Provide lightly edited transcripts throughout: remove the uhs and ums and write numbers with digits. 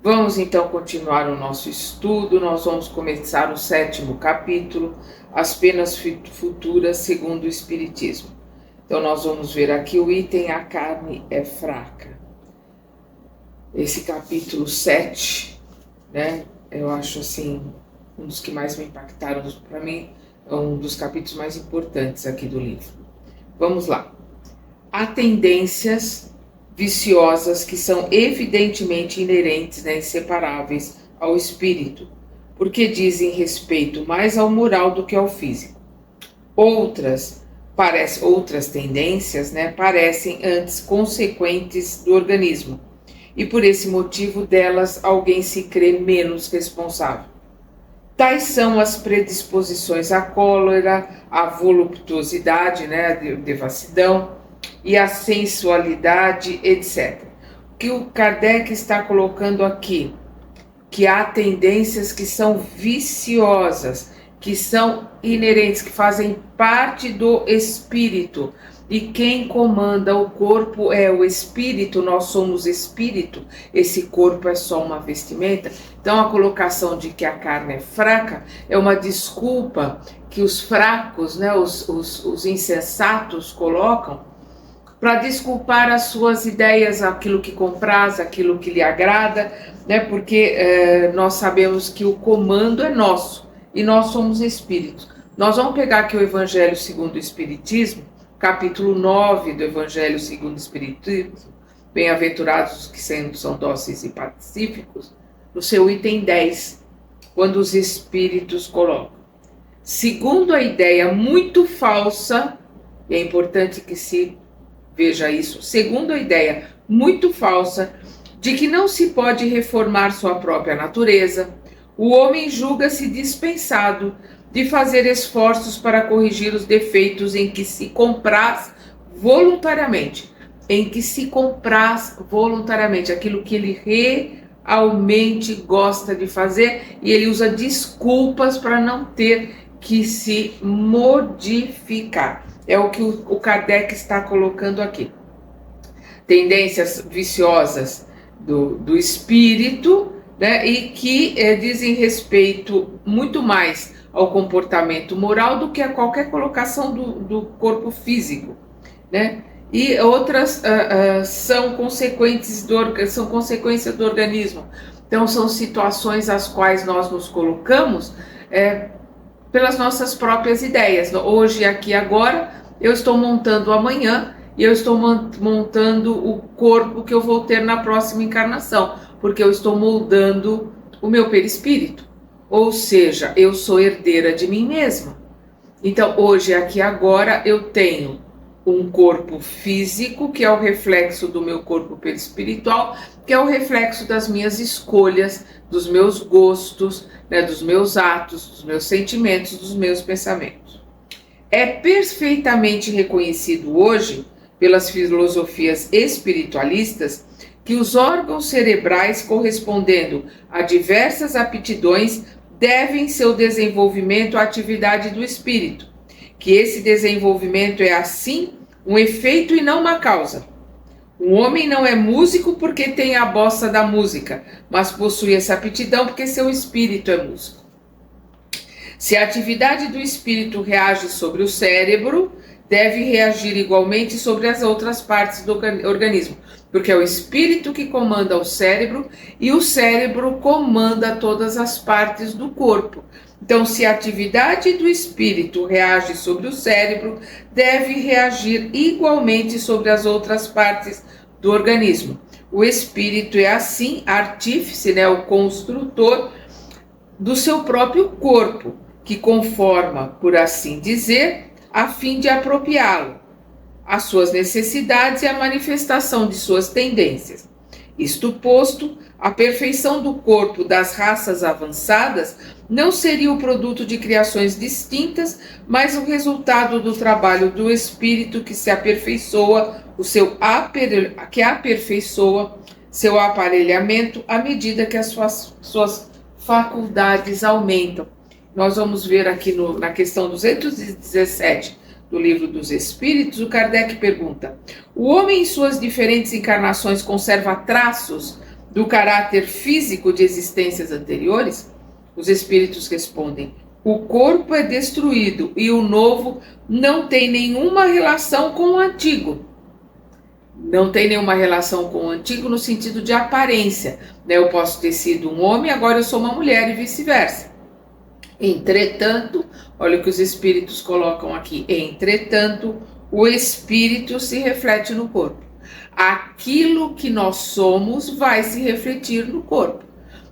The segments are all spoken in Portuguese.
Vamos então continuar o nosso estudo. Nós vamos começar o 7º capítulo, as penas futuras segundo o Espiritismo. Então nós vamos ver aqui o item A carne é fraca. Esse capítulo 7, né, eu acho assim, um dos que mais me impactaram, para mim, é um dos capítulos mais importantes aqui do livro. Vamos lá. Há tendências viciosas que são evidentemente inerentes, né, inseparáveis ao espírito, porque dizem respeito mais ao moral do que ao físico. Outras tendências, né, parecem antes consequentes do organismo, e por esse motivo delas alguém se crê menos responsável. Tais são as predisposições à cólera, à voluptuosidade, né, à devassidão e à sensualidade, etc. O que o Kardec está colocando aqui? Que há tendências que são viciosas, que são inerentes, que fazem parte do espírito. E quem comanda o corpo é o espírito, nós somos espírito, esse corpo é só uma vestimenta. Então a colocação de que a carne é fraca é uma desculpa que os fracos, né, os insensatos colocam para desculpar as suas ideias, aquilo que compraz, aquilo que lhe agrada, né, porque nós sabemos que o comando é nosso e nós somos espíritos. Nós vamos pegar aqui o Evangelho segundo o Espiritismo, capítulo 9 do Evangelho segundo o Espiritismo, bem-aventurados os que são dóceis e pacíficos, no seu item 10, quando os espíritos colocam. Segundo a ideia muito falsa, e é importante que se veja isso, segundo a ideia muito falsa de que não se pode reformar sua própria natureza, o homem julga-se dispensado de fazer esforços para corrigir os defeitos em que se compraz voluntariamente, aquilo que ele realmente gosta de fazer, e ele usa desculpas para não ter que se modificar. É o que o Kardec está colocando aqui. Tendências viciosas do espírito, né, e que dizem respeito muito mais ao comportamento moral do que a qualquer colocação do corpo físico, né? E outras são consequências do organismo. Então são situações às quais nós nos colocamos pelas nossas próprias ideias. Hoje, aqui, agora, eu estou montando amanhã e eu estou montando o corpo que eu vou ter na próxima encarnação, porque eu estou moldando o meu perispírito. Ou seja, eu sou herdeira de mim mesma. Então, hoje, aqui, agora, eu tenho um corpo físico, que é o reflexo do meu corpo perispiritual, que é o reflexo das minhas escolhas, dos meus gostos, né, dos meus atos, dos meus sentimentos, dos meus pensamentos. É perfeitamente reconhecido hoje, pelas filosofias espiritualistas, que os órgãos cerebrais correspondendo a diversas aptidões devem seu desenvolvimento à atividade do espírito, que esse desenvolvimento é, assim, um efeito e não uma causa. Um homem não é músico porque tem a bossa da música, mas possui essa aptidão porque seu espírito é músico. Se a atividade do espírito reage sobre o cérebro, deve reagir igualmente sobre as outras partes do organismo, porque é o espírito que comanda o cérebro e o cérebro comanda todas as partes do corpo. Então, se a atividade do espírito reage sobre o cérebro, deve reagir igualmente sobre as outras partes do organismo. O espírito é, assim, artífice, né, o construtor do seu próprio corpo, que conforma, por assim dizer, a fim de apropriá-lo às suas necessidades e à manifestação de suas tendências. Isto posto, a perfeição do corpo das raças avançadas não seria o produto de criações distintas, mas o resultado do trabalho do espírito que se aperfeiçoa, que aperfeiçoa seu aparelhamento à medida que as suas faculdades aumentam. Nós vamos ver aqui na questão 217 do Livro dos Espíritos, o Kardec pergunta: o homem em suas diferentes encarnações conserva traços do caráter físico de existências anteriores? Os espíritos respondem: o corpo é destruído e o novo não tem nenhuma relação com o antigo. Não tem nenhuma relação com o antigo no sentido de aparência, né? Eu posso ter sido um homem, agora eu sou uma mulher e vice-versa. Entretanto, olha o que os espíritos colocam aqui: entretanto, o espírito se reflete no corpo. Aquilo que nós somos vai se refletir no corpo.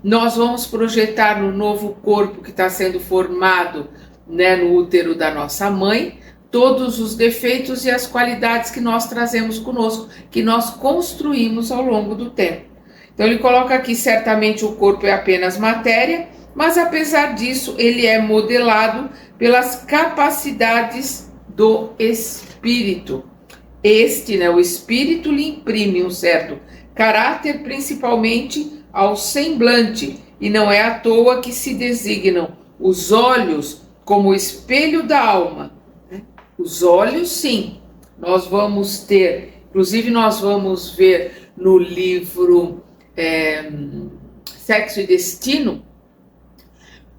Nós vamos projetar no novo corpo que está sendo formado, né, no útero da nossa mãe, todos os defeitos e as qualidades que nós trazemos conosco, que nós construímos ao longo do tempo. Então ele coloca aqui: certamente o corpo é apenas matéria, mas apesar disso ele é modelado pelas capacidades do espírito. Este, né, o espírito lhe imprime um certo caráter, principalmente ao semblante, e não é à toa que se designam os olhos como o espelho da alma. Os olhos, sim, nós vamos ter, inclusive nós vamos ver no livro Sexo e Destino,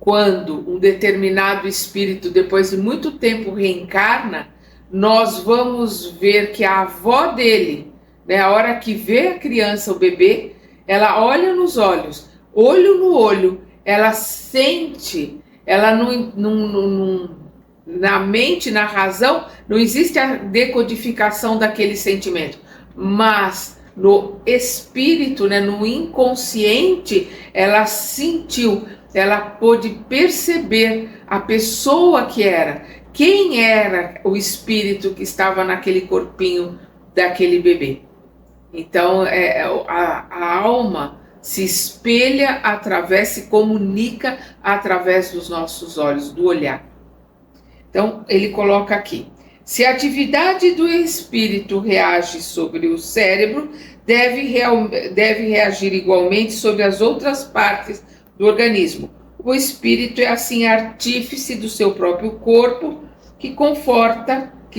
quando um determinado espírito, depois de muito tempo, reencarna, nós vamos ver que a avó dele, né, a hora que vê a criança, o bebê, ela olha nos olhos, olho no olho, ela sente, ela na mente, na razão, não existe a decodificação daquele sentimento, mas no espírito, né, no inconsciente, ela sentiu, ela pôde perceber a pessoa que era, quem era o espírito que estava naquele corpinho daquele bebê. Então, a alma se espelha através, se comunica através dos nossos olhos, do olhar. Então, ele coloca aqui: se a atividade do espírito reage sobre o cérebro, deve reagir igualmente sobre as outras partes do organismo. O espírito é assim artífice do seu próprio corpo, que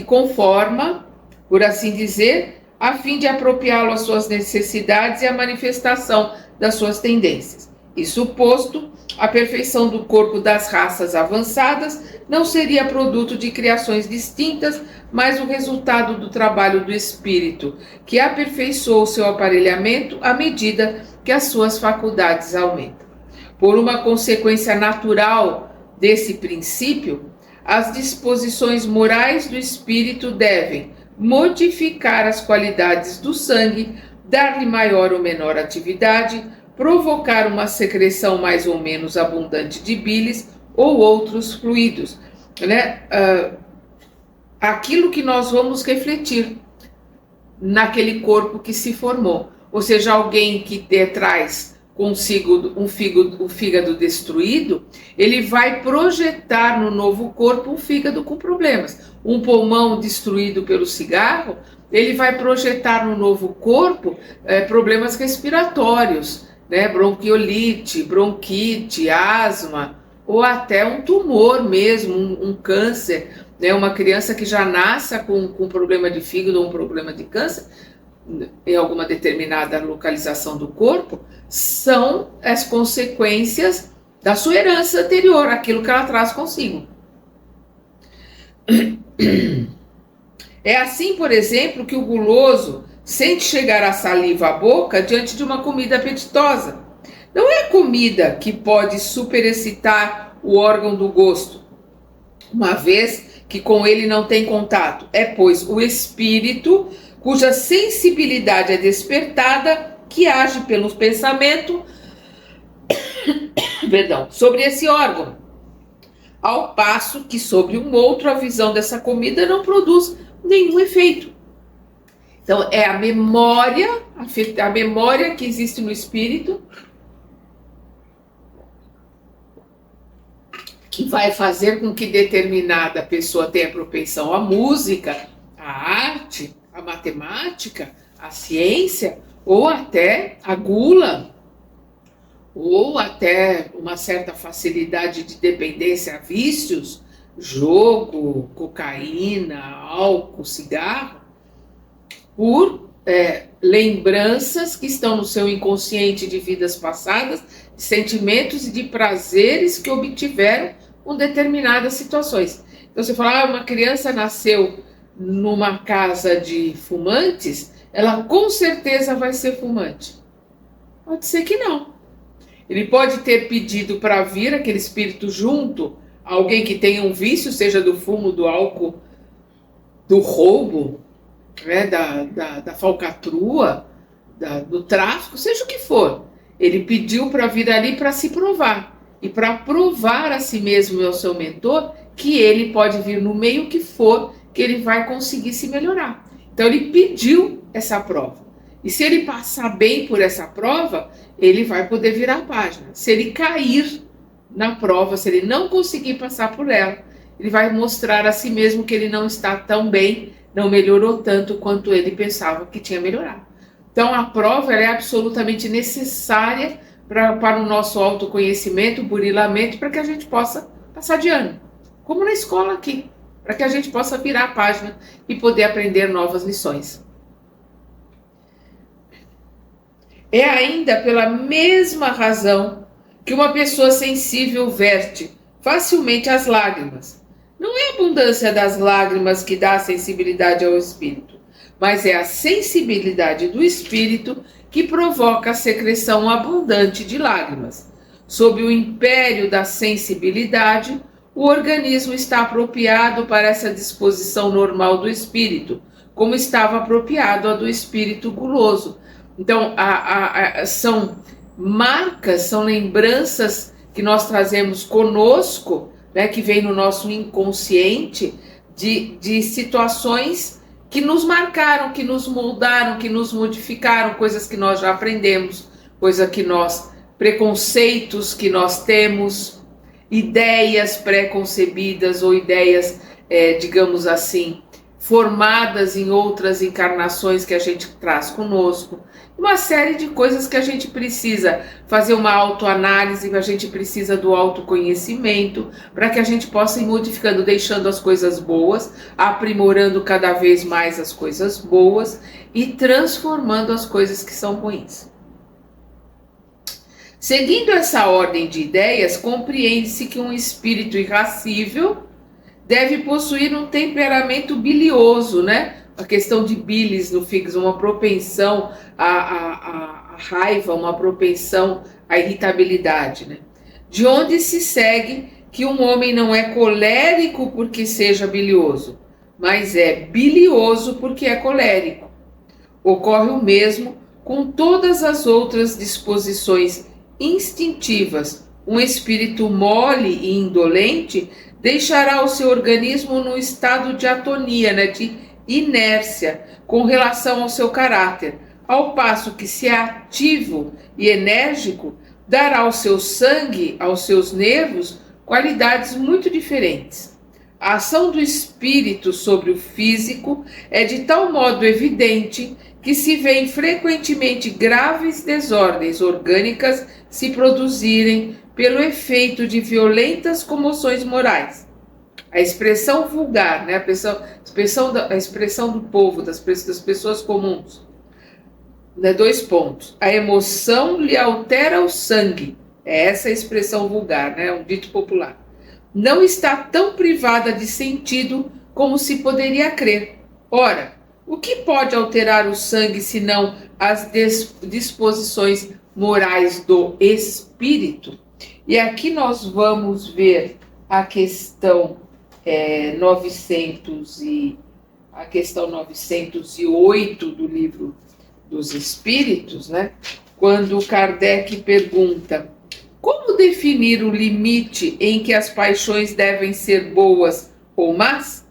conforma, por assim dizer, a fim de apropriá-lo às suas necessidades e à manifestação das suas tendências. Isso posto, a perfeição do corpo das raças avançadas não seria produto de criações distintas, mas o resultado do trabalho do espírito, que aperfeiçoou seu aparelhamento à medida que as suas faculdades aumentam. Por uma consequência natural desse princípio, as disposições morais do espírito devem modificar as qualidades do sangue, dar-lhe maior ou menor atividade, provocar uma secreção mais ou menos abundante de bilis ou outros fluidos, né? Aquilo que nós vamos refletir naquele corpo que se formou. Ou seja, alguém que traz consigo um fígado destruído, ele vai projetar no novo corpo um fígado com problemas. Um pulmão destruído pelo cigarro, ele vai projetar no novo corpo problemas respiratórios, né? Bronquiolite, bronquite, asma, ou até um tumor mesmo, um câncer, né? Uma criança que já nasce com problema de fígado ou um problema de câncer, em alguma determinada localização do corpo, são as consequências da sua herança anterior, aquilo que ela traz consigo. É assim, por exemplo, que o guloso sente chegar a saliva à boca diante de uma comida apetitosa. Não é a comida que pode superexcitar o órgão do gosto, uma vez que com ele não tem contato. É, pois, o espírito, cuja sensibilidade é despertada, que age pelo pensamento sobre esse órgão, ao passo que sobre um outro a visão dessa comida não produz nenhum efeito. Então é a memória que existe no espírito que vai fazer com que determinada pessoa tenha propensão à música, à arte, à matemática, à ciência, ou até à gula, ou até uma certa facilidade de dependência a vícios, jogo, cocaína, álcool, cigarro, por lembranças que estão no seu inconsciente de vidas passadas, de sentimentos e de prazeres que obtiveram com determinadas situações. Então você fala, uma criança nasceu numa casa de fumantes, ela com certeza vai ser fumante. Pode ser que não. Ele pode ter pedido para vir aquele espírito junto, alguém que tenha um vício, seja do fumo, do álcool, do roubo, né, da falcatrua, do tráfico, seja o que for. Ele pediu para vir ali para se provar. E para provar a si mesmo e ao seu mentor que ele pode vir no meio que for, que ele vai conseguir se melhorar. Então ele pediu essa prova. E se ele passar bem por essa prova, ele vai poder virar a página. Se ele cair na prova, se ele não conseguir passar por ela, ele vai mostrar a si mesmo que ele não está tão bem, não melhorou tanto quanto ele pensava que tinha melhorado. Então a prova é absolutamente necessária para o nosso autoconhecimento, burilamento, para que a gente possa passar de ano. Como na escola aqui, para que a gente possa virar a página e poder aprender novas lições. É ainda pela mesma razão que uma pessoa sensível verte facilmente as lágrimas. Não é a abundância das lágrimas que dá a sensibilidade ao espírito, mas é a sensibilidade do espírito que provoca a secreção abundante de lágrimas. Sob o império da sensibilidade, o organismo está apropriado para essa disposição normal do espírito, como estava apropriado a do espírito guloso. Então, são marcas, são lembranças que nós trazemos conosco, né, que vem no nosso inconsciente, de situações que nos marcaram, que nos moldaram, que nos modificaram, coisas que nós já aprendemos, preconceitos que nós temos, ideias pré-concebidas ou ideias, digamos assim, formadas em outras encarnações que a gente traz conosco. Uma série de coisas que a gente precisa fazer uma autoanálise, a gente precisa do autoconhecimento, para que a gente possa ir modificando, deixando as coisas boas, aprimorando cada vez mais as coisas boas e transformando as coisas que são ruins. Seguindo essa ordem de ideias, compreende-se que um espírito irascível deve possuir um temperamento bilioso, né? A questão de bilis no fígado, uma propensão à raiva, uma propensão à irritabilidade, né? De onde se segue que um homem não é colérico porque seja bilioso, mas é bilioso porque é colérico. Ocorre o mesmo com todas as outras disposições instintivas. Um espírito mole e indolente deixará o seu organismo no estado de atonia, né, de inércia com relação ao seu caráter, ao passo que, se é ativo e enérgico, dará ao seu sangue, aos seus nervos, qualidades muito diferentes. A ação do espírito sobre o físico é de tal modo evidente que se vêem frequentemente graves desordens orgânicas se produzirem pelo efeito de violentas comoções morais. A expressão vulgar, né, a expressão do povo, das pessoas comuns, né, 2 pontos. A emoção lhe altera o sangue, é essa a expressão vulgar, né, um dito popular. Não está tão privada de sentido como se poderia crer. Ora, o que pode alterar o sangue senão as disposições morais do espírito? E aqui nós vamos ver a questão 908 do Livro dos Espíritos, né? Quando Kardec pergunta: como definir o limite em que as paixões devem ser boas ou más?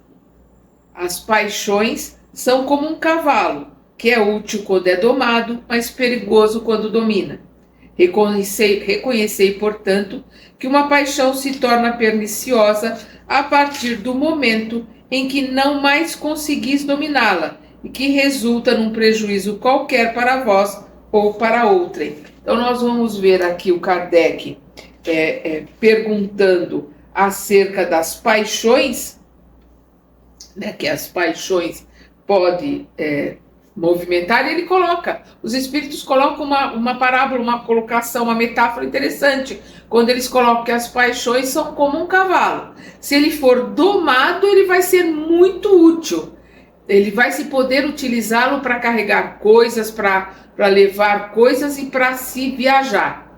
As paixões são como um cavalo, que é útil quando é domado, mas perigoso quando domina. Reconhecei, portanto, que uma paixão se torna perniciosa a partir do momento em que não mais conseguis dominá-la e que resulta num prejuízo qualquer para vós ou para outrem. Então nós vamos ver aqui o Kardec perguntando acerca das paixões, né, que as paixões podem movimentar, e ele coloca, os espíritos colocam uma parábola, uma colocação, uma metáfora interessante, quando eles colocam que as paixões são como um cavalo. Se ele for domado, ele vai ser muito útil, ele vai se poder utilizá-lo para carregar coisas, para levar coisas e para se viajar.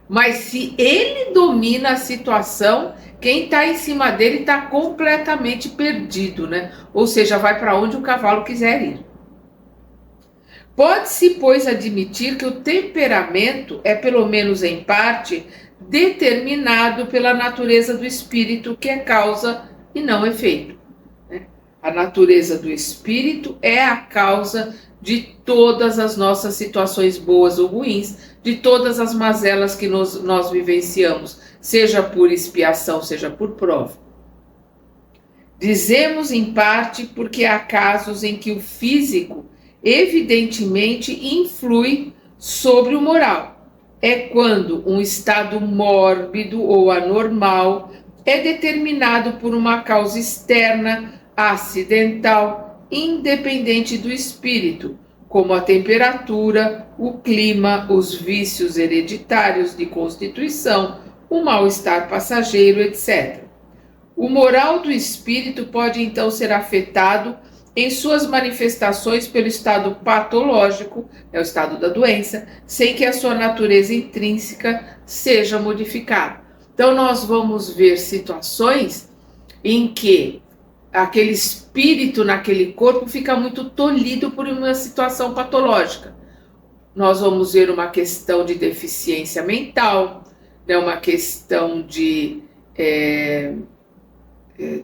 Mas se ele domina a situação, quem está em cima dele está completamente perdido, né? Ou seja, vai para onde o cavalo quiser ir. Pode-se, pois, admitir que o temperamento é, pelo menos em parte, determinado pela natureza do espírito, que é causa e não efeito. A natureza do espírito é a causa de todas as nossas situações boas ou ruins, de todas as mazelas que nós vivenciamos, seja por expiação, seja por prova. Dizemos em parte porque há casos em que o físico evidentemente influi sobre o moral. É quando um estado mórbido ou anormal é determinado por uma causa externa, acidental, independente do espírito, como a temperatura, o clima, os vícios hereditários de constituição, o mal-estar passageiro, etc. O moral do espírito pode então ser afetado em suas manifestações pelo estado patológico, é o estado da doença, sem que a sua natureza intrínseca seja modificada. Então nós vamos ver situações em que aquele espírito naquele corpo fica muito tolhido por uma situação patológica. Nós vamos ver uma questão de deficiência mental, né, uma questão de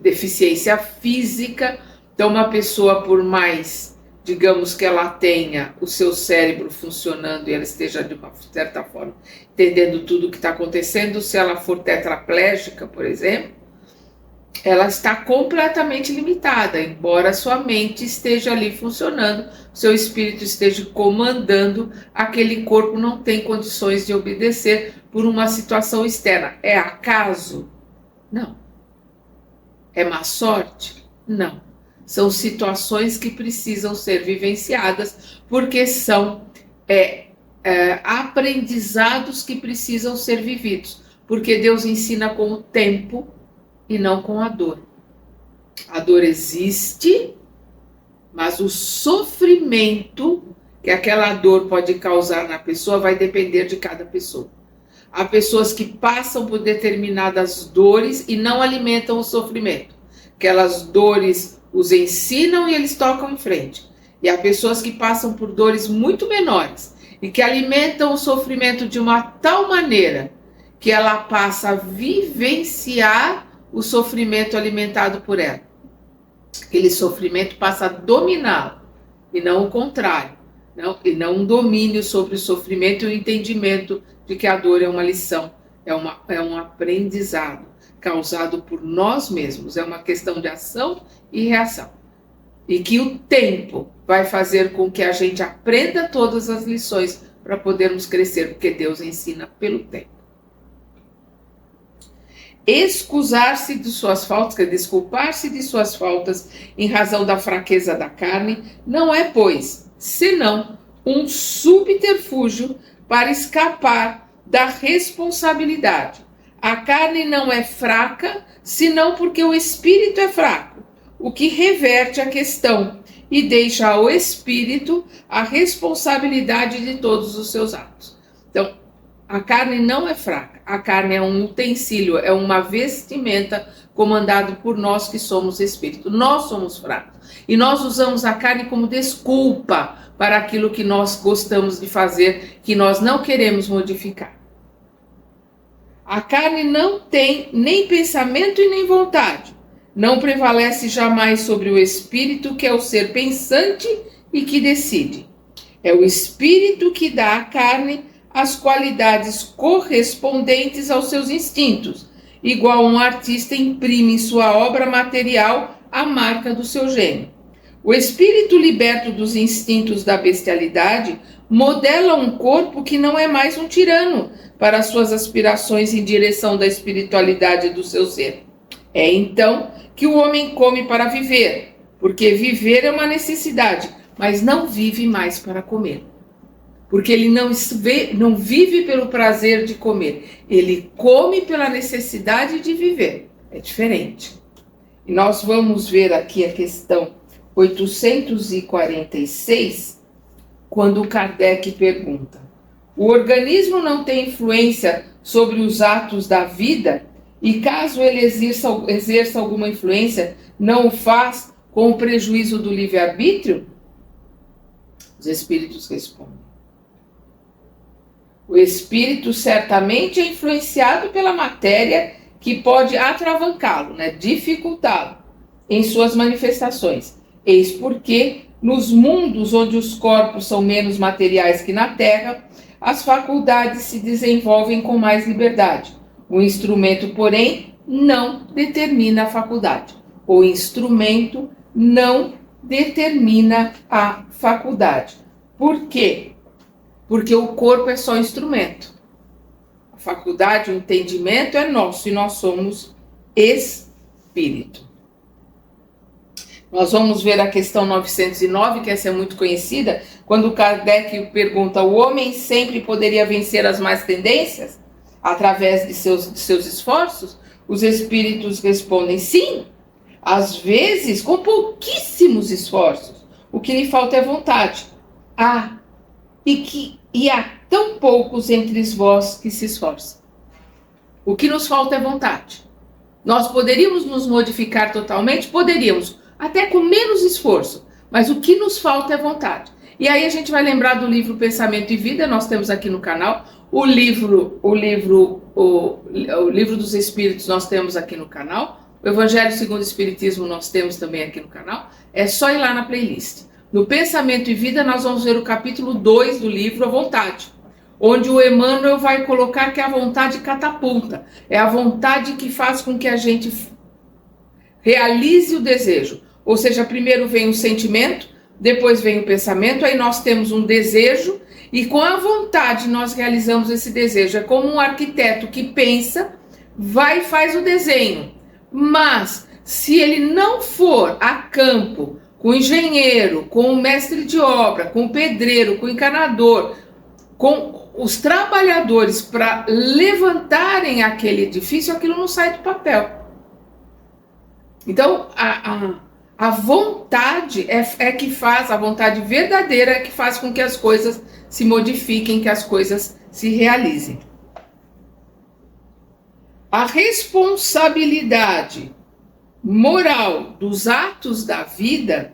deficiência física. Então, uma pessoa, por mais, digamos, que ela tenha o seu cérebro funcionando e ela esteja, de uma certa forma, entendendo tudo o que está acontecendo, se ela for tetraplégica, por exemplo, ela está completamente limitada, embora sua mente esteja ali funcionando, seu espírito esteja comandando, aquele corpo não tem condições de obedecer por uma situação externa. É acaso? Não. É má sorte? Não. São situações que precisam ser vivenciadas, porque são aprendizados que precisam ser vividos, porque Deus ensina com o tempo e não com a dor. A dor existe, mas o sofrimento que aquela dor pode causar na pessoa vai depender de cada pessoa. Há pessoas que passam por determinadas dores e não alimentam o sofrimento. Aquelas dores os ensinam e eles tocam em frente. E há pessoas que passam por dores muito menores e que alimentam o sofrimento de uma tal maneira que ela passa a vivenciar o sofrimento alimentado por ela. Aquele sofrimento passa a dominá-lo e não o contrário. E não um domínio sobre o sofrimento e o entendimento de que a dor é uma lição, é um aprendizado causado por nós mesmos, é uma questão de ação e reação. E que o tempo vai fazer com que a gente aprenda todas as lições para podermos crescer, porque Deus ensina pelo tempo. Excusar-se de suas faltas, quer desculpar-se de suas faltas em razão da fraqueza da carne, não é, pois, senão um subterfúgio para escapar da responsabilidade. A carne não é fraca, senão porque o espírito é fraco, o que reverte a questão e deixa ao espírito a responsabilidade de todos os seus atos. Então, a carne não é fraca, a carne é um utensílio, é uma vestimenta comandado por nós que somos espírito. Nós somos fracos e nós usamos a carne como desculpa para aquilo que nós gostamos de fazer, que nós não queremos modificar. A carne não tem nem pensamento e nem vontade. Não prevalece jamais sobre o espírito, que é o ser pensante e que decide. É o espírito que dá à carne as qualidades correspondentes aos seus instintos, igual um artista imprime em sua obra material a marca do seu gênio. O espírito liberto dos instintos da bestialidade modela um corpo que não é mais um tirano para suas aspirações em direção da espiritualidade do seu ser. É então que o homem come para viver, porque viver é uma necessidade, mas não vive mais para comer. Porque ele não vive pelo prazer de comer, ele come pela necessidade de viver. É diferente. E nós vamos ver aqui a questão 846, quando Kardec pergunta: o organismo não tem influência sobre os atos da vida? E caso ele exerça alguma influência, não o faz com o prejuízo do livre-arbítrio? Os espíritos respondem: o espírito certamente é influenciado pela matéria que pode atravancá-lo, dificultá-lo em suas manifestações. Eis porque, nos mundos onde os corpos são menos materiais que na Terra, as faculdades se desenvolvem com mais liberdade. O instrumento, porém, não determina a faculdade. O instrumento não determina a faculdade. Por quê? Porque o corpo é só instrumento. A faculdade, o entendimento é nosso e nós somos espírito. Nós vamos ver a questão 909, que essa é muito conhecida, quando Kardec pergunta: o homem sempre poderia vencer as más tendências através de seus esforços? Os espíritos respondem: sim, às vezes com pouquíssimos esforços. O que lhe falta é vontade. E há tão poucos entre vós que se esforçam. O que nos falta é vontade. Nós poderíamos nos modificar totalmente? Poderíamos, até com menos esforço, mas o que nos falta é vontade. E aí a gente vai lembrar do livro Pensamento e Vida, nós temos aqui no canal, o livro dos Espíritos nós temos aqui no canal, o Evangelho segundo o Espiritismo nós temos também aqui no canal, é só ir lá na playlist. No Pensamento e Vida nós vamos ver o capítulo 2 do livro, a vontade, onde o Emmanuel vai colocar que a vontade catapulta, é a vontade que faz com que a gente realize o desejo. Ou seja, primeiro vem o sentimento, depois vem o pensamento, aí nós temos um desejo e com a vontade nós realizamos esse desejo. É como um arquiteto que pensa, vai e faz o desenho. Mas se ele não for a campo com o engenheiro, com o mestre de obra, com o pedreiro, com o encanador, com os trabalhadores para levantarem aquele edifício, aquilo não sai do papel. Então, a vontade é que faz, a vontade verdadeira é que faz com que as coisas se modifiquem, que as coisas se realizem. A responsabilidade moral dos atos da vida,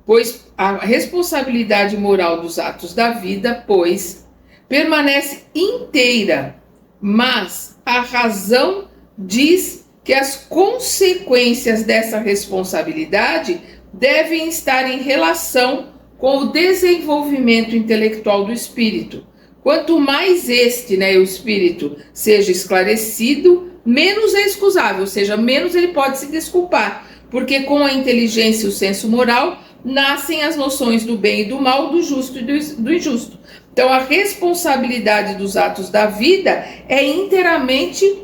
pois a responsabilidade moral dos atos da vida, pois, permanece inteira, mas a razão diz que as consequências dessa responsabilidade devem estar em relação com o desenvolvimento intelectual do espírito. Quanto mais o espírito, seja esclarecido, menos é excusável, ou seja, menos ele pode se desculpar, porque com a inteligência e o senso moral nascem as noções do bem e do mal, do justo e do injusto. Então, a responsabilidade dos atos da vida é inteiramente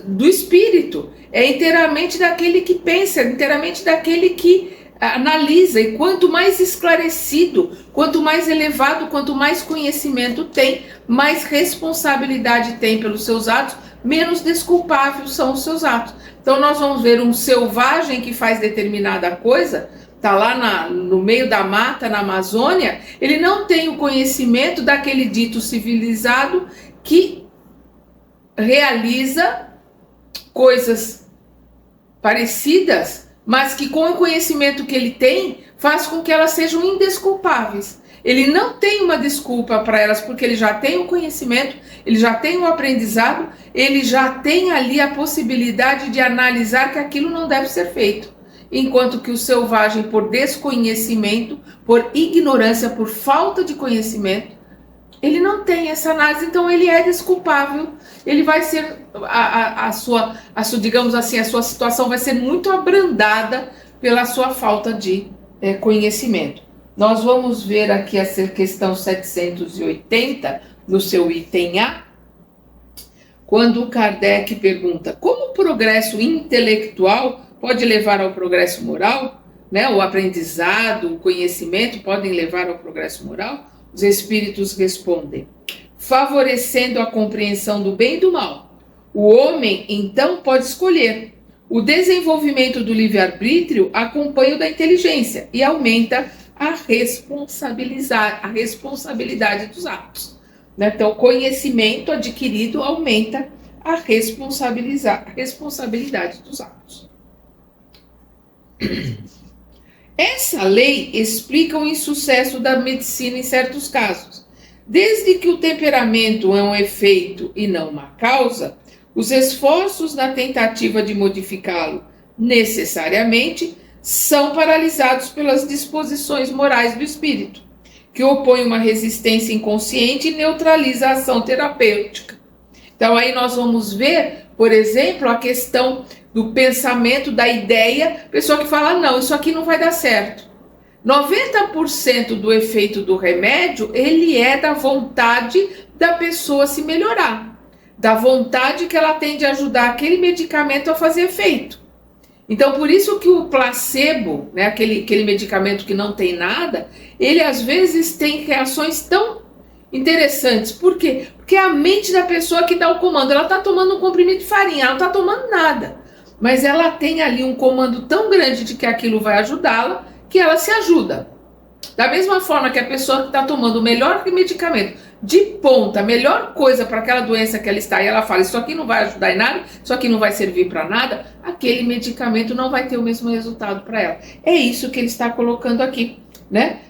do espírito, é inteiramente daquele que pensa, inteiramente daquele que analisa, e quanto mais esclarecido, quanto mais elevado, quanto mais conhecimento tem, mais responsabilidade tem pelos seus atos, menos desculpáveis são os seus atos. Então nós vamos ver um selvagem que faz determinada coisa, está lá no meio da mata, na Amazônia, ele não tem o conhecimento daquele dito civilizado que realiza coisas parecidas, mas que com o conhecimento que ele tem, faz com que elas sejam indesculpáveis. Ele não tem uma desculpa para elas, porque ele já tem o conhecimento, ele já tem o aprendizado, ele já tem ali a possibilidade de analisar que aquilo não deve ser feito. Enquanto que o selvagem, por desconhecimento, por ignorância, por falta de conhecimento, ele não tem essa análise, então ele é desculpável, ele vai ser, digamos assim, a sua situação vai ser muito abrandada pela sua falta de conhecimento. Nós vamos ver aqui a questão 780, no seu item A, quando Kardec pergunta: como o progresso intelectual pode levar ao progresso moral? né, o aprendizado, o conhecimento podem levar ao progresso moral? Os espíritos respondem: favorecendo a compreensão do bem e do mal. O homem, então, pode escolher. O desenvolvimento do livre-arbítrio acompanha o da inteligência e aumenta a responsabilidade dos atos. Então, o conhecimento adquirido aumenta a responsabilidade dos atos. Essa lei explica o insucesso da medicina em certos casos. Desde que o temperamento é um efeito e não uma causa, os esforços na tentativa de modificá-lo necessariamente são paralisados pelas disposições morais do espírito, que opõe uma resistência inconsciente e neutraliza a ação terapêutica. Então aí nós vamos ver, por exemplo, a questão do pensamento, da ideia, pessoa que fala, não, isso aqui não vai dar certo. 90% do efeito do remédio, ele é da vontade da pessoa se melhorar, da vontade que ela tem de ajudar aquele medicamento a fazer efeito. Então, por isso que o placebo, né, aquele medicamento que não tem nada, ele às vezes tem reações tão interessantes. Por quê? Porque é a mente da pessoa que dá o comando. Ela está tomando um comprimido de farinha, ela não está tomando nada. Mas ela tem ali um comando tão grande de que aquilo vai ajudá-la, que ela se ajuda. Da mesma forma que a pessoa que está tomando o melhor medicamento, de ponta, a melhor coisa para aquela doença que ela está, e ela fala, isso aqui não vai ajudar em nada, isso aqui não vai servir para nada, aquele medicamento não vai ter o mesmo resultado para ela. É isso que ele está colocando aqui, né?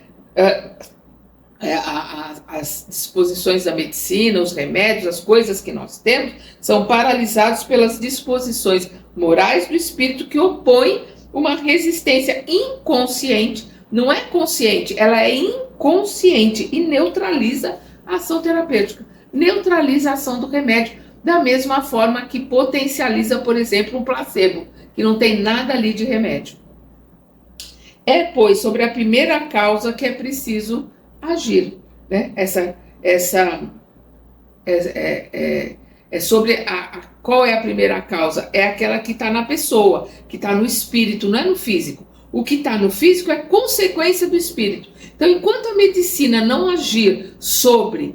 As disposições da medicina, os remédios, as coisas que nós temos, são paralisados pelas disposições morais do espírito que opõem uma resistência inconsciente, não é consciente, ela é inconsciente e neutraliza a ação terapêutica, neutraliza a ação do remédio, da mesma forma que potencializa, por exemplo, um placebo, que não tem nada ali de remédio. É, pois, sobre a primeira causa que é preciso agir, né? Sobre qual é a primeira causa? É aquela que está na pessoa, que está no espírito, não é no físico. O que está no físico é consequência do espírito. Então, enquanto a medicina não agir sobre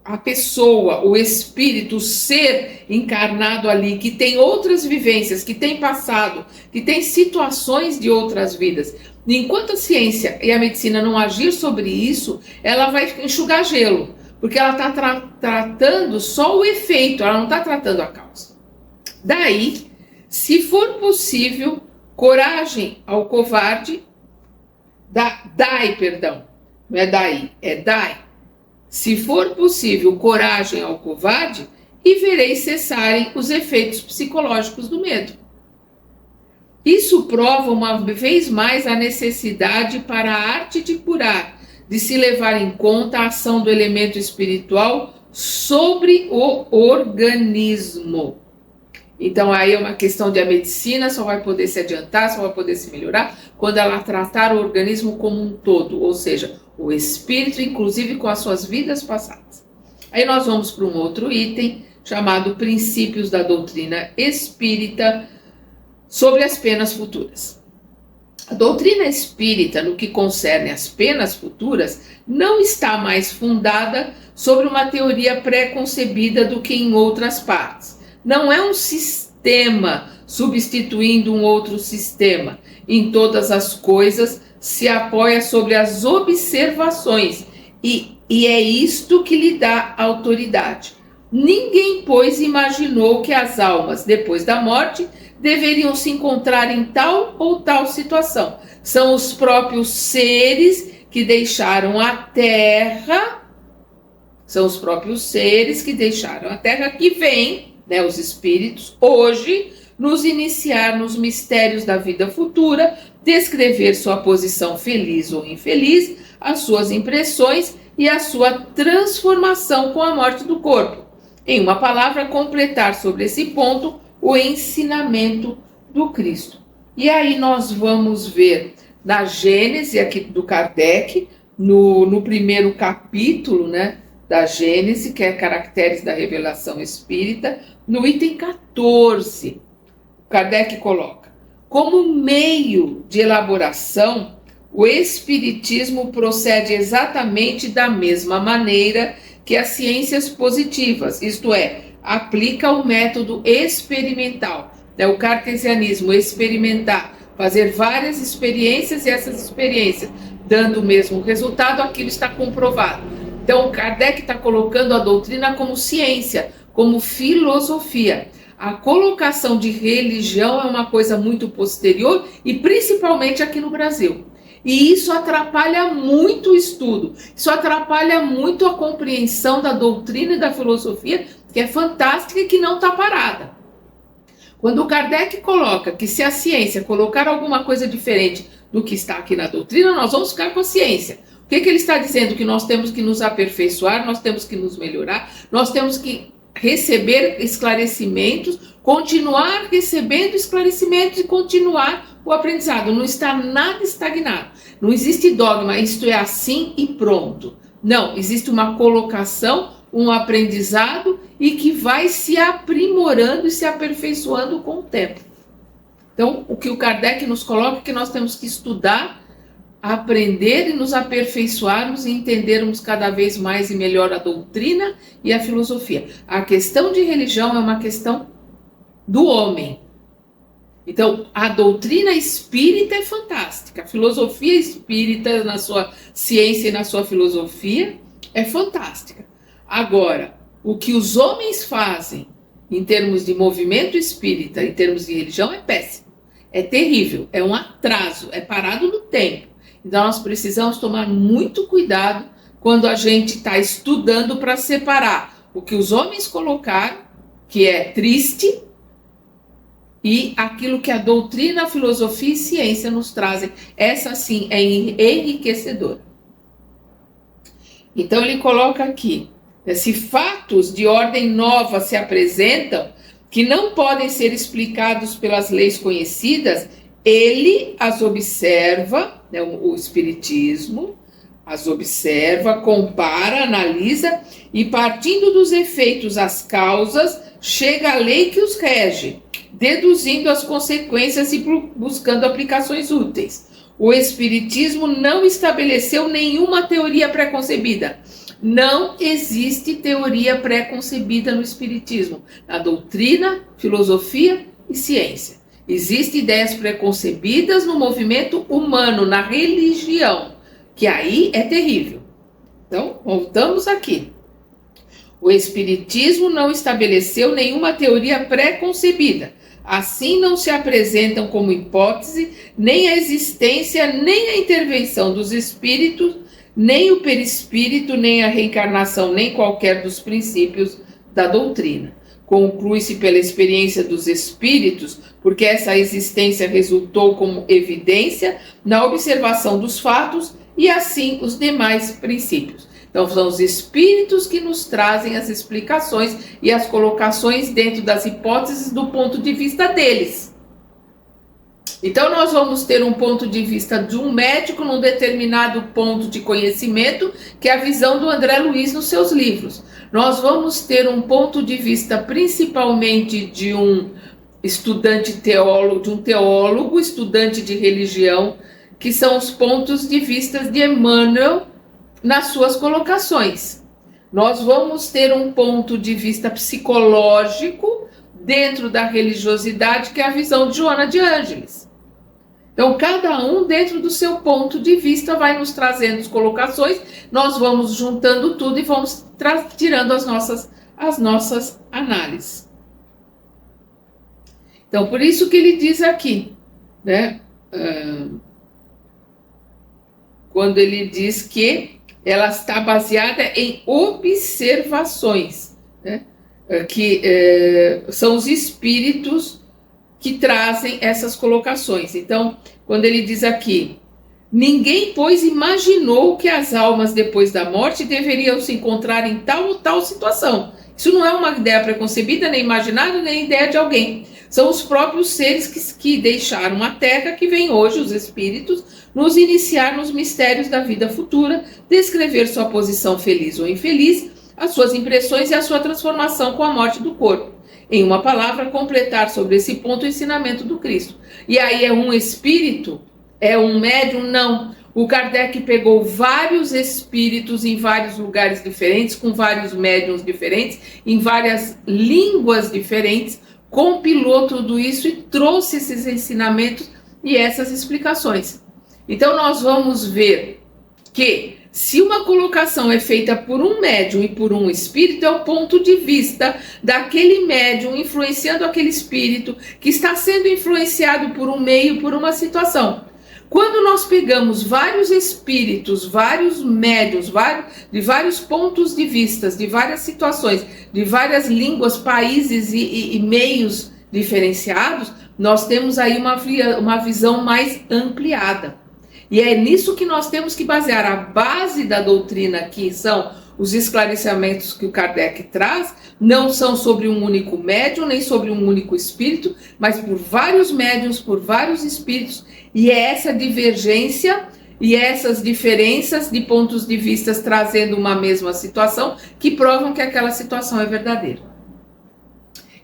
a pessoa, o espírito, o ser encarnado ali, que tem outras vivências, que tem passado, que tem situações de outras vidas, enquanto a ciência e a medicina não agir sobre isso, ela vai enxugar gelo, porque ela está tratando só o efeito, ela não está tratando a causa. Daí, se for possível, coragem ao covarde, não é daí, é dai. Se for possível, coragem ao covarde, e vereis cessarem os efeitos psicológicos do medo. Isso prova uma vez mais a necessidade para a arte de curar, de se levar em conta a ação do elemento espiritual sobre o organismo. Então aí é uma questão de a medicina só vai poder se adiantar, só vai poder se melhorar quando ela tratar o organismo como um todo, ou seja, o espírito, inclusive com as suas vidas passadas. Aí nós vamos para um outro item chamado Princípios da Doutrina Espírita sobre as penas futuras. A doutrina espírita, no que concerne às penas futuras, não está mais fundada sobre uma teoria pré-concebida do que em outras partes. Não é um sistema substituindo um outro sistema. Em todas as coisas se apoia sobre as observações e é isto que lhe dá autoridade. Ninguém, pois, imaginou que as almas, depois da morte, deveriam se encontrar em tal ou tal situação. São os próprios seres que deixaram a Terra, que vêm, né, os espíritos, hoje, nos iniciar nos mistérios da vida futura, descrever sua posição feliz ou infeliz, as suas impressões e a sua transformação com a morte do corpo. Em uma palavra, completar sobre esse ponto o ensinamento do Cristo. E aí nós vamos ver na Gênese aqui do Kardec, no primeiro capítulo, né, da Gênese, que é Caracteres da Revelação Espírita, no item 14, Kardec coloca: Como meio de elaboração, o Espiritismo procede exatamente da mesma maneira que as ciências positivas, isto é, aplica o método experimental, o cartesianismo, experimentar, fazer várias experiências e essas experiências dando o mesmo resultado, aquilo está comprovado. Então, Kardec está colocando a doutrina como ciência, como filosofia. A colocação de religião é uma coisa muito posterior e principalmente aqui no Brasil. E isso atrapalha muito o estudo, isso atrapalha muito a compreensão da doutrina e da filosofia, que é fantástica e que não está parada. Quando o Kardec coloca que se a ciência colocar alguma coisa diferente do que está aqui na doutrina, nós vamos ficar com a ciência. O que ele está dizendo? Que nós temos que nos aperfeiçoar, nós temos que nos melhorar, nós temos que receber esclarecimentos, continuar recebendo esclarecimentos e continuar o aprendizado. Não está nada estagnado. Não existe dogma, isto é assim e pronto. Não, existe uma colocação, um aprendizado e que vai se aprimorando e se aperfeiçoando com o tempo. Então, o que o Kardec nos coloca é que nós temos que estudar, aprender e nos aperfeiçoarmos e entendermos cada vez mais e melhor a doutrina e a filosofia. A questão de religião é uma questão do homem. Então, a doutrina espírita é fantástica, a filosofia espírita na sua ciência e na sua filosofia é fantástica. Agora, o que os homens fazem em termos de movimento espírita, em termos de religião, é péssimo, é terrível, é um atraso, é parado no tempo. Então, nós precisamos tomar muito cuidado quando a gente está estudando para separar o que os homens colocaram, que é triste, e aquilo que a doutrina, a filosofia e ciência nos trazem. Essa, sim, é enriquecedora. Então, ele coloca aqui, se fatos de ordem nova se apresentam, que não podem ser explicados pelas leis conhecidas, ele as observa, o Espiritismo, as observa, compara, analisa e, partindo dos efeitos às causas, chega à lei que os rege, deduzindo as consequências e buscando aplicações úteis. O Espiritismo não estabeleceu nenhuma teoria pré-concebida. Não existe teoria pré-concebida no Espiritismo, na doutrina, filosofia e ciência. Existem ideias pré-concebidas no movimento humano, na religião, que aí é terrível. Então, voltamos aqui. O Espiritismo não estabeleceu nenhuma teoria pré-concebida. Assim, não se apresentam como hipótese nem a existência, nem a intervenção dos espíritos, nem o perispírito, nem a reencarnação, nem qualquer dos princípios da doutrina. Conclui-se pela experiência dos espíritos, porque essa existência resultou como evidência na observação dos fatos e assim os demais princípios. Então, são os espíritos que nos trazem as explicações e as colocações dentro das hipóteses do ponto de vista deles. Então, nós vamos ter um ponto de vista de um médico num determinado ponto de conhecimento, que é a visão do André Luiz nos seus livros. Nós vamos ter um ponto de vista principalmente de um estudante teólogo, de um teólogo, estudante de religião, que são os pontos de vista de Emmanuel nas suas colocações. Nós vamos ter um ponto de vista psicológico dentro da religiosidade, que é a visão de Joana de Ângeles. Então, cada um dentro do seu ponto de vista vai nos trazendo as colocações, nós vamos juntando tudo e vamos tirando as nossas análises. Então, por isso que ele diz aqui, né? Quando ele diz que ela está baseada em observações, né? Que são os espíritos que trazem essas colocações. Então, quando ele diz aqui, ninguém, pois, imaginou que as almas depois da morte deveriam se encontrar em tal ou tal situação. Isso não é uma ideia preconcebida, nem imaginada, nem ideia de alguém. São os próprios seres que deixaram a Terra, que vêm hoje, os espíritos, nos iniciar nos mistérios da vida futura, descrever sua posição feliz ou infeliz, as suas impressões e a sua transformação com a morte do corpo. Em uma palavra, completar sobre esse ponto o ensinamento do Cristo. E aí é um espírito? É um médium? Não. O Kardec pegou vários espíritos em vários lugares diferentes, com vários médiums diferentes, em várias línguas diferentes, compilou tudo isso e trouxe esses ensinamentos e essas explicações. Então nós vamos ver que se uma colocação é feita por um médium e por um espírito, é o ponto de vista daquele médium influenciando aquele espírito que está sendo influenciado por um meio, por uma situação. Quando nós pegamos vários espíritos, vários médiuns, de vários pontos de vista, de várias situações, de várias línguas, países e meios diferenciados, nós temos aí uma visão mais ampliada. E é nisso que nós temos que basear. A base da doutrina, que são os esclarecimentos que o Kardec traz, não são sobre um único médium, nem sobre um único espírito, mas por vários médiuns, por vários espíritos, e é essa divergência e essas diferenças de pontos de vista trazendo uma mesma situação que provam que aquela situação é verdadeira.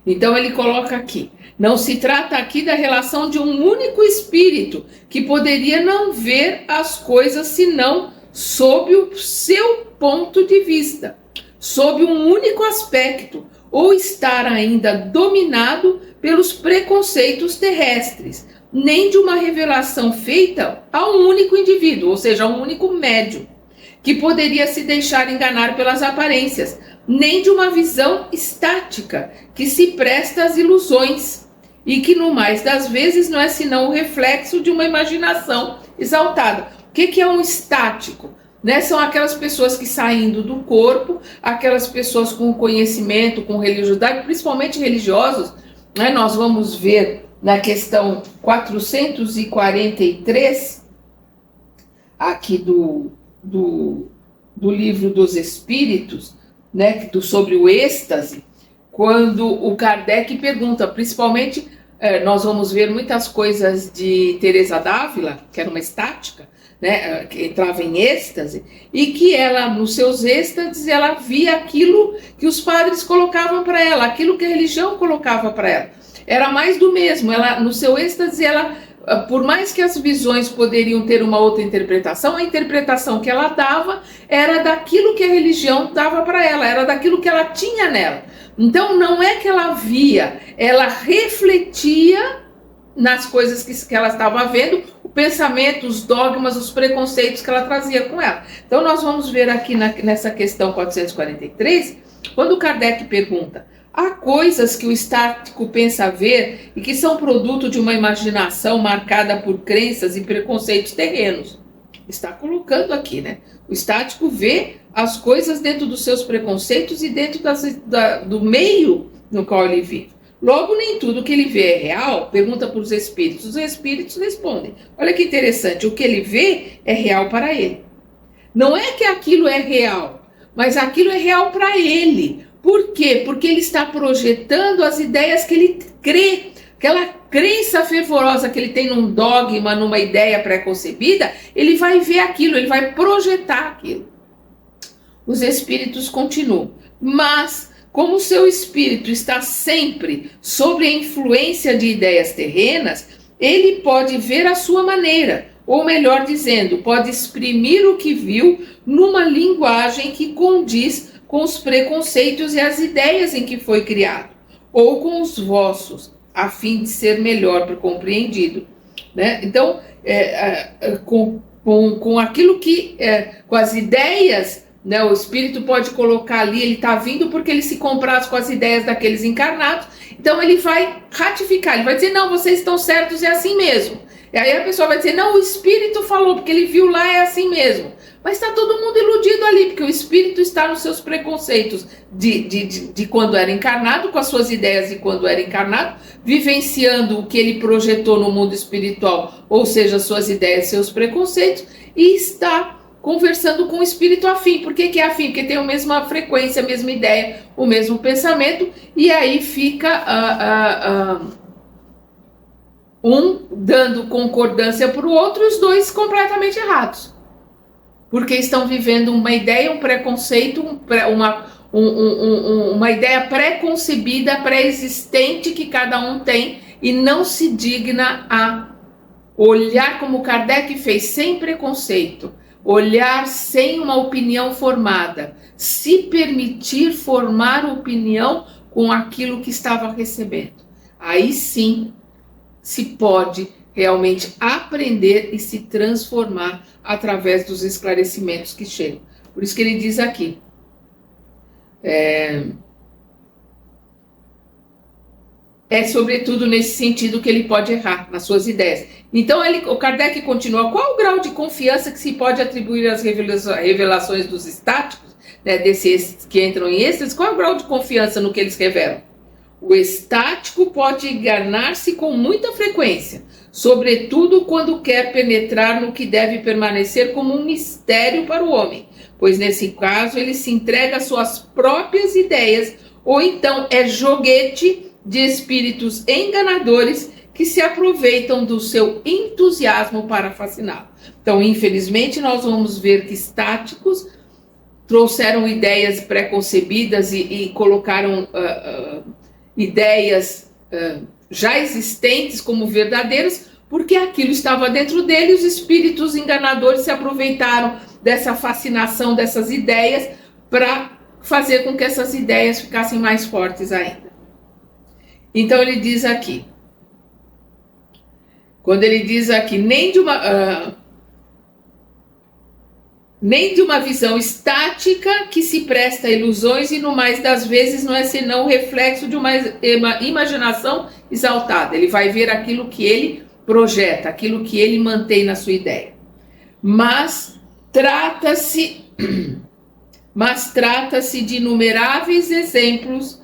Então ele coloca aqui, não se trata aqui da relação de um único espírito que poderia não ver as coisas senão sob o seu ponto de vista, sob um único aspecto, ou estar ainda dominado pelos preconceitos terrestres, nem de uma revelação feita a um único indivíduo, ou seja, a um único médium, que poderia se deixar enganar pelas aparências, nem de uma visão estática, que se presta às ilusões, e que no mais das vezes não é senão o reflexo de uma imaginação exaltada. O que é um estático? São aquelas pessoas que saindo do corpo, aquelas pessoas com conhecimento, com religiosidade, principalmente religiosos, nós vamos ver na questão 443, aqui do livro dos Espíritos, sobre o êxtase, quando o Kardec pergunta, principalmente, nós vamos ver muitas coisas de Teresa d'Ávila, que era uma estática, que entrava em êxtase, e que ela, nos seus êxtases, ela via aquilo que os padres colocavam para ela, aquilo que a religião colocava para ela. Era mais do mesmo. Ela, no seu êxtase, ela, por mais que as visões poderiam ter uma outra interpretação, a interpretação que ela dava era daquilo que a religião dava para ela, era daquilo que ela tinha nela. Então não é que ela via, ela refletia nas coisas que ela estava vendo, o pensamento, os dogmas, os preconceitos que ela trazia com ela. Então nós vamos ver aqui nessa questão 443, quando Kardec pergunta: há coisas que o estático pensa ver e que são produto de uma imaginação marcada por crenças e preconceitos terrenos. Está colocando aqui, O estático vê as coisas dentro dos seus preconceitos e dentro do meio no qual ele vive. Logo, nem tudo que ele vê é real. Pergunta para os espíritos. Os espíritos respondem. Olha que interessante, o que ele vê é real para ele. Não é que aquilo é real, mas aquilo é real para ele. Por quê? Porque ele está projetando as ideias que ele crê. Aquela crença fervorosa que ele tem num dogma, numa ideia pré-concebida, ele vai ver aquilo, ele vai projetar aquilo. Os espíritos continuam. Mas, como o seu espírito está sempre sob a influência de ideias terrenas, ele pode ver a sua maneira, ou melhor dizendo, pode exprimir o que viu numa linguagem que condiz com os preconceitos e as ideias em que foi criado, ou com os vossos, a fim de ser melhor compreendido. Então, com aquilo que, com as ideias, o espírito pode colocar ali, ele está vindo porque ele se compraz com as ideias daqueles encarnados, então ele vai ratificar, ele vai dizer, não, vocês estão certos, é assim mesmo. E aí a pessoa vai dizer, não, o espírito falou, porque ele viu lá, é assim mesmo. Mas está todo mundo iludido ali, porque o espírito está nos seus preconceitos de quando era encarnado, com as suas ideias de quando era encarnado, vivenciando o que ele projetou no mundo espiritual, ou seja, suas ideias, seus preconceitos, e está conversando com o espírito afim. Por que é afim? Porque tem a mesma frequência, a mesma ideia, o mesmo pensamento, e aí fica um dando concordância para o outro e os dois completamente errados. Porque estão vivendo uma ideia, um preconceito, uma ideia pré-concebida, pré-existente que cada um tem e não se digna a olhar como Kardec fez, sem preconceito, olhar sem uma opinião formada, se permitir formar opinião com aquilo que estava recebendo. Aí sim se pode realmente aprender e se transformar através dos esclarecimentos que chegam. Por isso que ele diz aqui, sobretudo nesse sentido que ele pode errar nas suas ideias. Então o Kardec continua, qual o grau de confiança que se pode atribuir às revelações dos estáticos, né, desses que entram em êxtase, qual é o grau de confiança no que eles revelam? O estático pode enganar-se com muita frequência, sobretudo quando quer penetrar no que deve permanecer como um mistério para o homem, pois nesse caso ele se entrega às suas próprias ideias, ou então é joguete de espíritos enganadores que se aproveitam do seu entusiasmo para fasciná-lo. Então, infelizmente, nós vamos ver que estáticos trouxeram ideias pré-concebidas e colocaram ideias já existentes como verdadeiras, porque aquilo estava dentro dele, os espíritos enganadores se aproveitaram dessa fascinação dessas ideias para fazer com que essas ideias ficassem mais fortes ainda. Então ele diz aqui, quando ele diz aqui, nem de uma visão estática que se presta a ilusões e no mais das vezes não é senão o reflexo de uma imaginação exaltada. Ele vai ver aquilo que ele projeta, aquilo que ele mantém na sua ideia. Mas trata-se de inumeráveis exemplos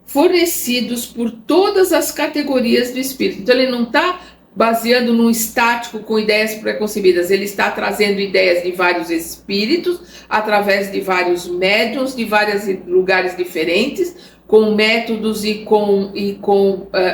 fornecidos por todas as categorias do espírito. Então ele não está baseando num estático com ideias preconcebidas, ele está trazendo ideias de vários espíritos, através de vários médiuns, de vários lugares diferentes, com métodos e com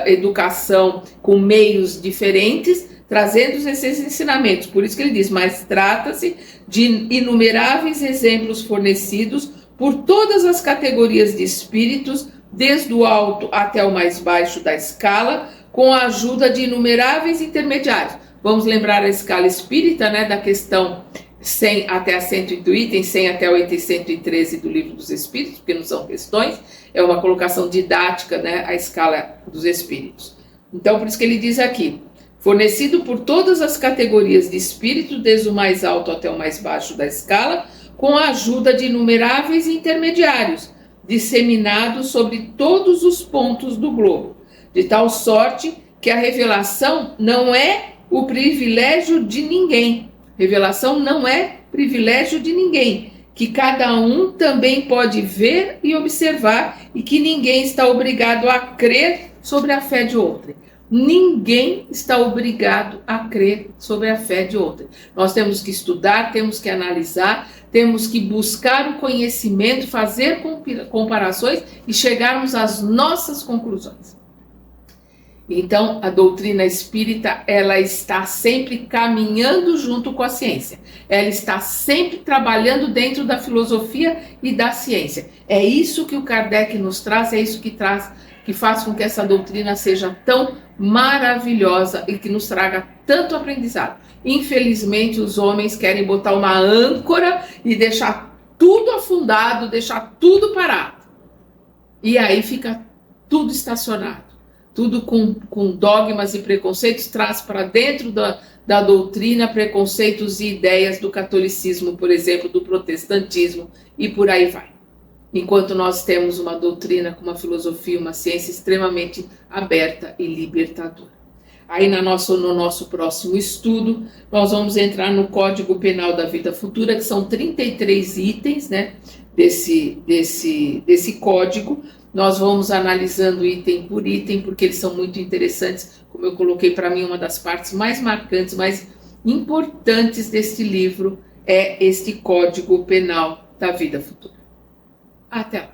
educação, com meios diferentes, trazendo esses ensinamentos. Por isso que ele diz, mas trata-se de inumeráveis exemplos fornecidos por todas as categorias de espíritos, desde o alto até o mais baixo da escala, com a ajuda de inumeráveis intermediários. Vamos lembrar a escala espírita, né, da questão 100 até a 108 itens, 100 até o item 113 do Livro dos Espíritos, porque não são questões, é uma colocação didática, né, a escala dos espíritos. Então, por isso que ele diz aqui, fornecido por todas as categorias de espírito, desde o mais alto até o mais baixo da escala, com a ajuda de inumeráveis intermediários, disseminados sobre todos os pontos do globo, de tal sorte que a revelação não é o privilégio de ninguém. Revelação não é privilégio de ninguém, que cada um também pode ver e observar e que ninguém está obrigado a crer sobre a fé de outrem. Ninguém está obrigado a crer sobre a fé de outrem. Nós temos que estudar, temos que analisar, temos que buscar o conhecimento, fazer comparações e chegarmos às nossas conclusões. Então, a doutrina espírita, ela está sempre caminhando junto com a ciência. Ela está sempre trabalhando dentro da filosofia e da ciência. É isso que o Kardec nos traz, é isso que faz com que essa doutrina seja tão maravilhosa e que nos traga tanto aprendizado. Infelizmente, os homens querem botar uma âncora e deixar tudo afundado, deixar tudo parado. E aí fica tudo estacionado. Tudo com dogmas e preconceitos, traz para dentro da doutrina preconceitos e ideias do catolicismo, por exemplo, do protestantismo, e por aí vai. Enquanto nós temos uma doutrina com uma filosofia, uma ciência extremamente aberta e libertadora. Aí no nosso próximo estudo, nós vamos entrar no Código Penal da Vida Futura, que são 33 itens, né, desse código. Nós vamos analisando item por item, porque eles são muito interessantes. Como eu coloquei, para mim, uma das partes mais marcantes, mais importantes deste livro é este Código Penal da Vida Futura. Até lá!